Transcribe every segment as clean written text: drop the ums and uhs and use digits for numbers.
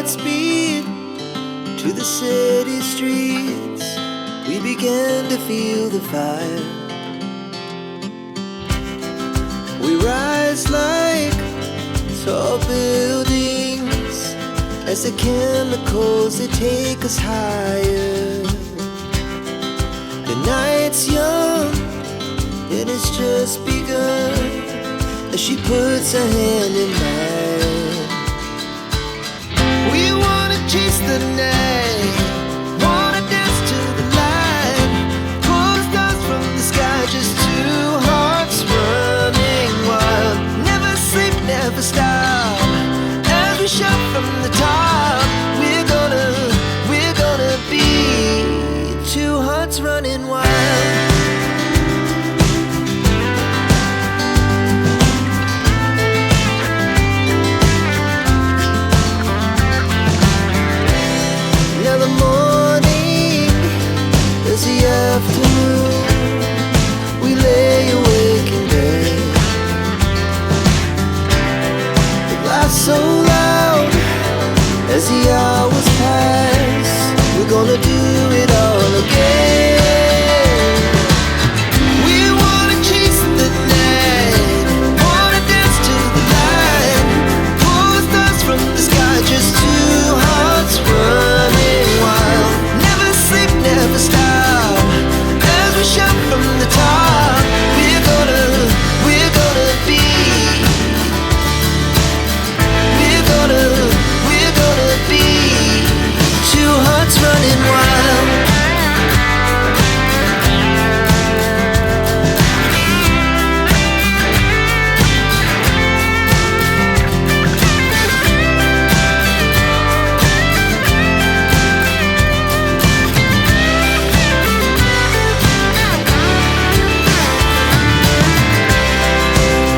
hearts beat to the city streets. We began to feel the fire. We rise like tall buildings as the chemicals, they take us higher. The night's young, it has just begun, as she puts her hand in mine. We wanna chase the night, wanna dance to the light, pull stars from the sky, just two hearts running wild. Never sleep, never stop, as we shout from the top. We're gonna be two hearts running wild. Now the morning is the afternoon. We lay awake in bed. The laughs so loud as the hours pass. We're gonna do it all again. We wanna chase the night, wanna dance to the light, pull stars from the sky, just two hearts running wild. Never sleep, never stop, as we shout from the top. We're gonna be, we're gonna be two hearts running wild.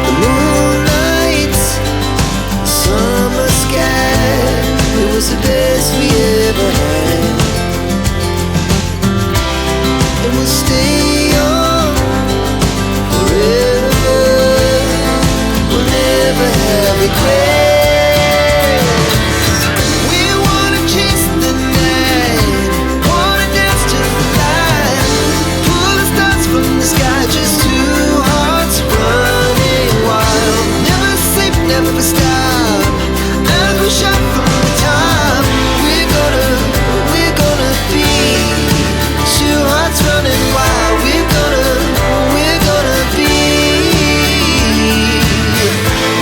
The moonlights, summer sky, it was the best we ever had. And we'll stay young forever. We'll never have regrets. We wanna chase the night, wanna dance to the light, pull the stars from the sky, just two hearts running wild. Never sleep, never stop, as we shout from the top. We're gonna be two hearts running wild. We're gonna be,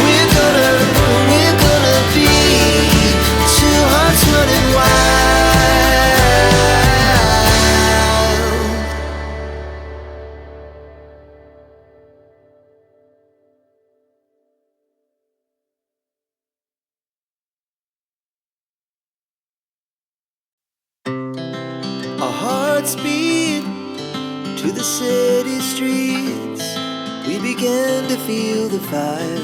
we're gonna be two hearts running wild. Our hearts beat to the city streets. We began to feel the fire.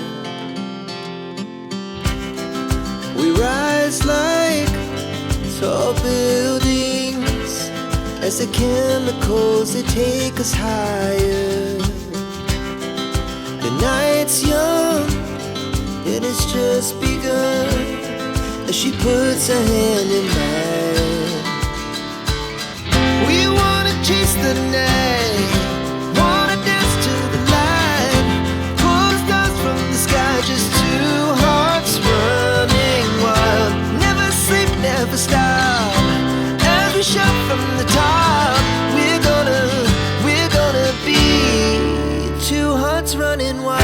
We rise like tall buildings as the chemicals, they take us higher. The night's young, it has just begun, as she puts her hand in mine. We wanna chase the night, wanna dance to the light, pull stars from the sky, just two hearts running wild. Never sleep, never stop, as we shout from the top. We're gonna be two hearts running wild.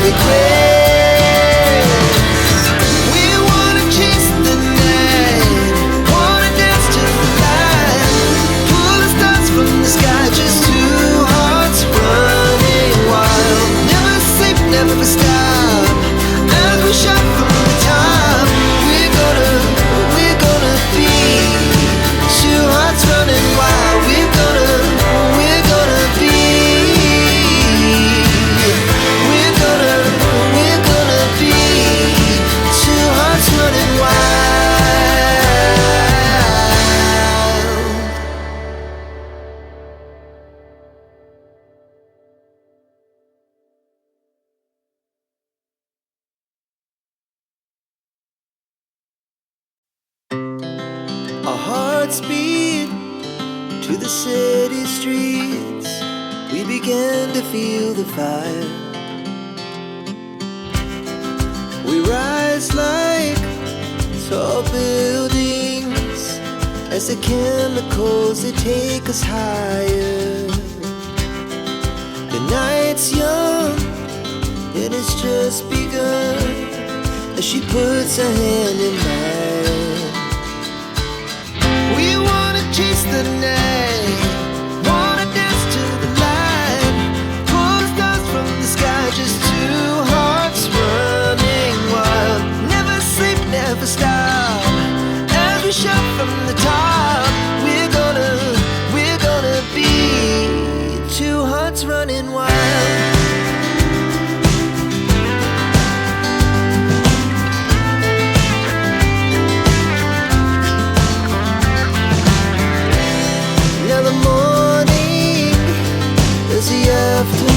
regret. We wanna chase the night, wanna dance to the light, pull the stars from the sky, just two hearts running wild. Never sleep, never stop, as we shout from the top. We're gonna be two hearts running wild. We're gonna be two hearts running wild. Our hearts beat to the city streets. We began to feel the fire. We rise like tall buildings as the chemicals, they take us higher. The night's young, it has just begun, as she puts her hand in mine. We wanna chase the night, wanna dance to the light, pull the stars from the sky, just two hearts running wild. Never sleep, never stop, as we shout from the top. We're gonna be two hearts running wild. Now the morning is the afternoon.